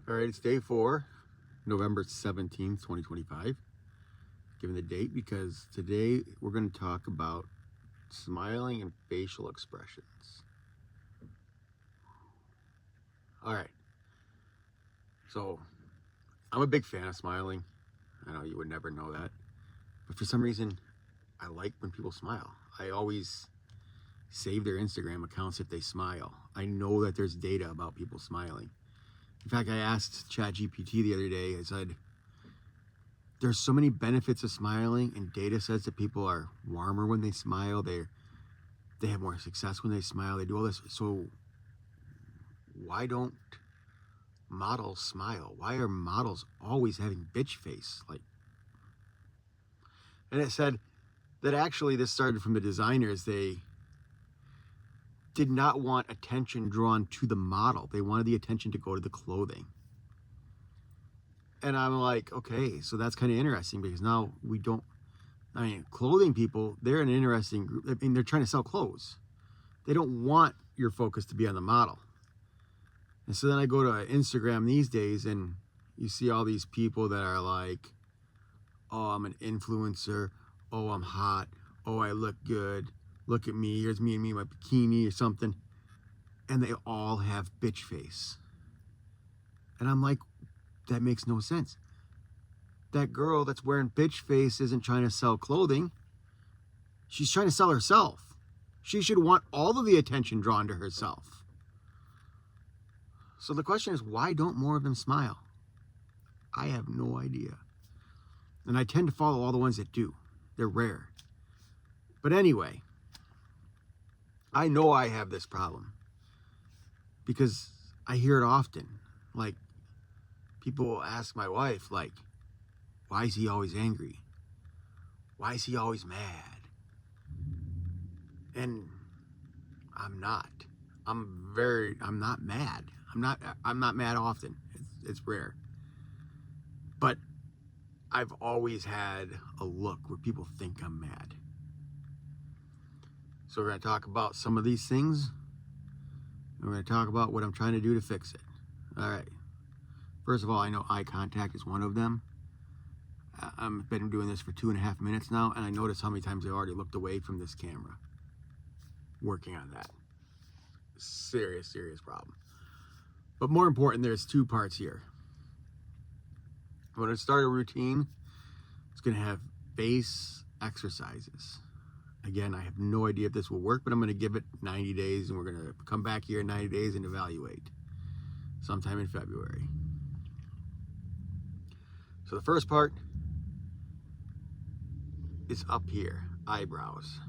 All right, it's day 4, November 17th, 2025. Given the date because today we're going to talk about smiling and facial expressions. All right, so I'm a big fan of smiling. I know you would never know that, but for some reason, I like when people smile. I always save their Instagram accounts if they smile. I know that there's data about people smiling. In fact, I asked ChatGPT the other day, I said, there's so many benefits of smiling, and data says that people are warmer when they smile, they have more success when they smile, they do all this. So why don't models smile? Why are models always having bitch face? And it said that actually this started from the designers. They did not want attention drawn to the model. They wanted the attention to go to the clothing. And I'm like, okay, so that's kind of interesting because now clothing people, they're an interesting group. I mean, they're trying to sell clothes. They don't want your focus to be on the model. And so then I go to Instagram these days and you see all these people that are like, oh, I'm an influencer. Oh, I'm hot. Oh, I look good. Look at me. Here's me and me in my bikini or something. And they all have bitch face. And I'm like, that makes no sense. That girl that's wearing bitch face isn't trying to sell clothing. She's trying to sell herself. She should want all of the attention drawn to herself. So the question is, why don't more of them smile? I have no idea. And I tend to follow all the ones that do. They're rare. But anyway, I know I have this problem because I hear it often. Like, people ask my wife, like, why is he always angry? Why is he always mad? And I'm not. I'm not mad. I'm not mad often. It's rare. But I've always had a look where people think I'm mad. So we're going to talk about some of these things. And we're going to talk about what I'm trying to do to fix it. All right. First of all, I know eye contact is one of them. I've been doing this for 2.5 minutes now, and I noticed how many times I already looked away from this camera. Working on that. Serious problem. But more important, there's 2 parts here. I'm going to start a routine. It's going to have face exercises. Again, I have no idea if this will work, but I'm going to give it 90 days, and we're going to come back here in 90 days and evaluate sometime in February. So the first part is up here, eyebrows.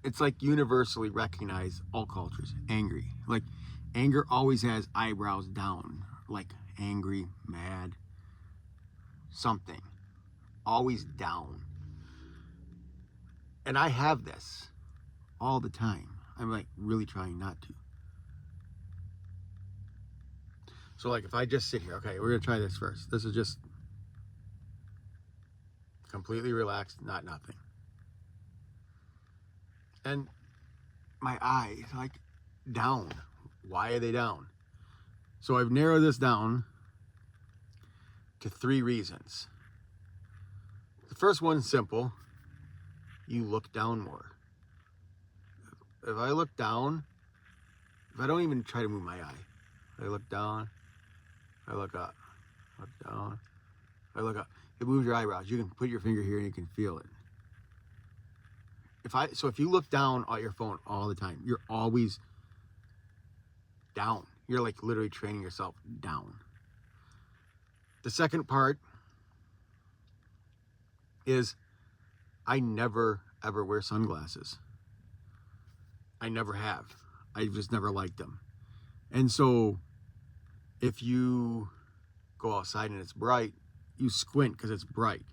It's like universally recognized, all cultures, angry. Like, anger always has eyebrows down, like angry, mad, something, always down. And I have this all the time. I'm like really trying not to. So like if I just sit here, okay, we're gonna try this first. This is just completely relaxed, not nothing. And my eyes like down. Why are they down? So I've narrowed this down to 3 reasons. The first one's simple. You look down more. If I look down, if I don't even try to move my eye, I look down, I look up, look down, I look up. It moves your eyebrows. You can put your finger here and you can feel it. If you look down at your phone all the time, you're always down. You're like literally training yourself down. The second part is I never ever wear sunglasses. I never have. I just never liked them. And so if you go outside and it's bright, you squint because it's bright.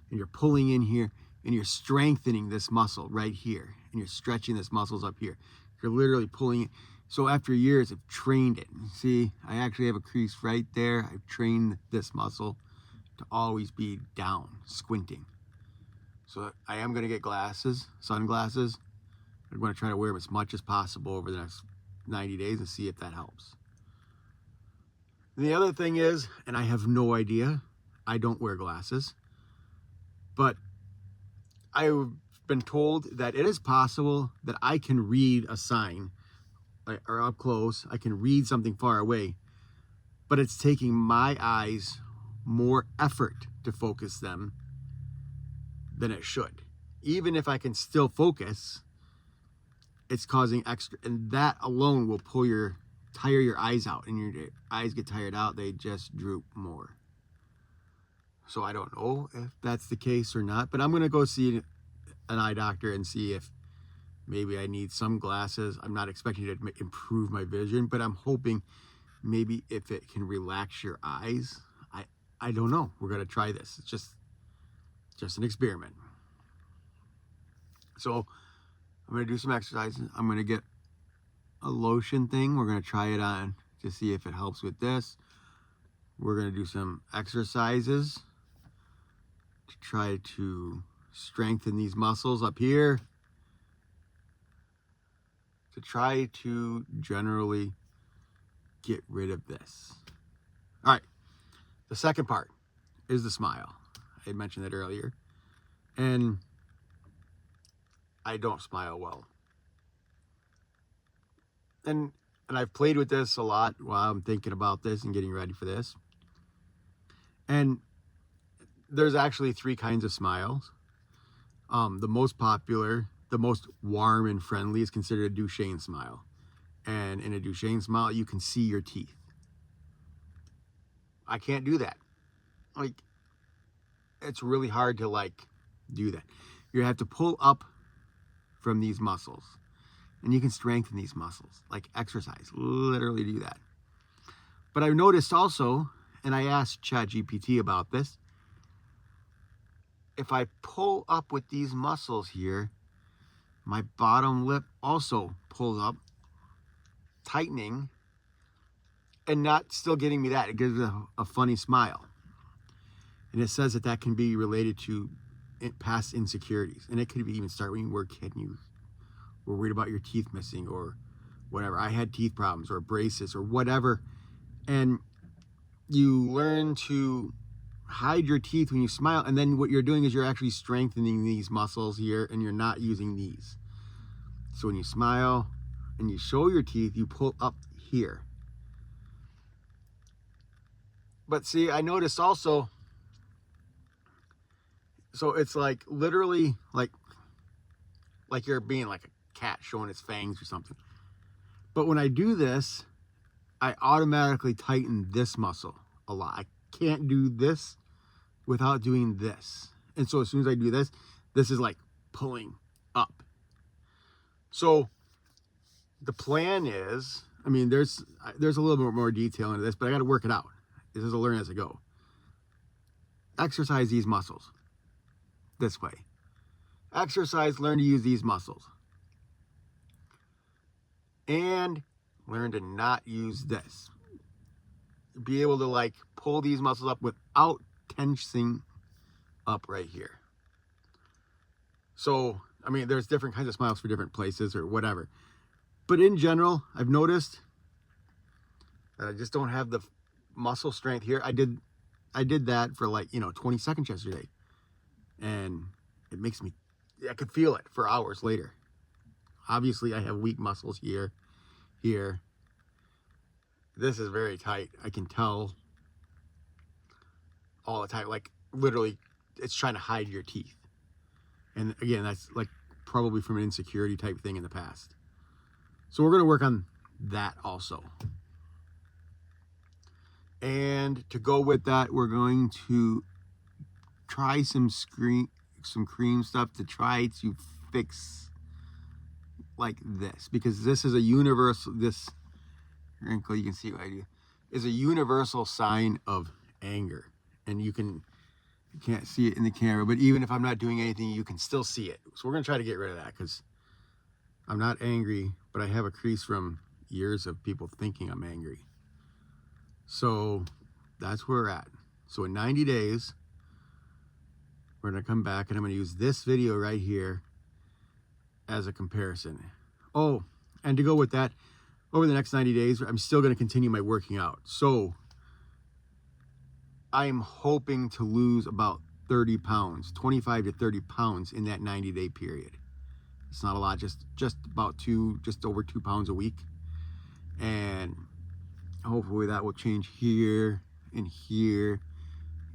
And you're pulling in here and you're strengthening this muscle right here. And you're stretching this muscles up here. You're literally pulling it. So after years, I've trained it. See, I actually have a crease right there. I've trained this muscle to always be down, squinting. So I am going to get glasses, sunglasses. I'm going to try to wear them as much as possible over the next 90 days and see if that helps. And the other thing is, and I have no idea, I don't wear glasses, but I've been told that it is possible that I can read a sign or up close. I can read something far away, but it's taking my eyes more effort to focus them than it should. Even if I can still focus, it's causing extra, and that alone will tire your eyes out, and your eyes get tired out, they just droop more. So I don't know if that's the case or not, but I'm going to go see an eye doctor and see if maybe I need some glasses. I'm not expecting it to improve my vision, but I'm hoping maybe if it can relax your eyes. I don't know. We're going to try this. It's just an experiment. So I'm going to do some exercises. I'm going to get a lotion thing. We're going to try it on to see if it helps with this. We're going to do some exercises to try to strengthen these muscles up here, to try to generally get rid of this. All right, the second part is the smile. I had mentioned that earlier, and I don't smile well. And I've played with this a lot while I'm thinking about this and getting ready for this. And there's actually 3 kinds of smiles. The most popular, the most warm and friendly is considered a Duchenne smile. And in a Duchenne smile, you can see your teeth. I can't do that. Like, it's really hard to do that. You have to pull up from these muscles, and you can strengthen these muscles, like exercise, literally do that. But I've noticed also, and I asked ChatGPT about this, if I pull up with these muscles here, my bottom lip also pulls up, tightening, and not still getting me that. It gives a funny smile. And it says that can be related to past insecurities. And it could even start when you were a kid and you were worried about your teeth missing or whatever. I had teeth problems or braces or whatever. And you learn to hide your teeth when you smile. And then what you're doing is you're actually strengthening these muscles here, and you're not using these. So when you smile and you show your teeth, you pull up here. But see, I noticed also, so it's like literally like you're being like a cat showing its fangs or something. But when I do this, I automatically tighten this muscle a lot. I can't do this without doing this. And so as soon as I do this, this is like pulling up. So the plan is, I mean, there's a little bit more detail into this, but I got to work it out. This is a learn as I go. Exercise these muscles this way. Exercise, learn to use these muscles. And learn to not use this. Be able to pull these muscles up without tensing up right here. So, I mean, there's different kinds of smiles for different places or whatever. But in general, I've noticed that I just don't have the muscle strength here. I did that for 20 seconds yesterday. And it makes me, I could feel it for hours later. Obviously, I have weak muscles here. This is very tight. I can tell all the time. Literally, it's trying to hide your teeth. And again, that's probably from an insecurity type thing in the past. So we're going to work on that also. And to go with that, we're going to try some cream stuff to try to fix this, because this is a universal, this wrinkle, you can see what I do, is a universal sign of anger. And you can't see it in the camera, but even if I'm not doing anything, you can still see it. So we're going to try to get rid of that, because I'm not angry, but I have a crease from years of people thinking I'm angry. So that's where we're at. So in 90 days, we're going to come back and I'm going to use this video right here as a comparison. Oh, and to go with that, over the next 90 days, I'm still going to continue my working out. So I am hoping to lose about 30 pounds, 25 to 30 pounds in that 90-day period. It's not a lot, just about just over 2 pounds a week. And hopefully that will change here and here.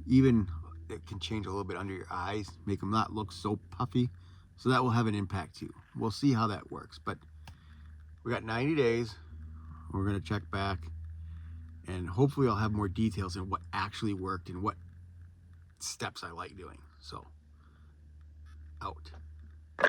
Even it can change a little bit under your eyes, make them not look so puffy. So that will have an impact too. We'll see how that works. But we got 90 days. We're going to check back. And hopefully I'll have more details on what actually worked and what steps I like doing. So, out.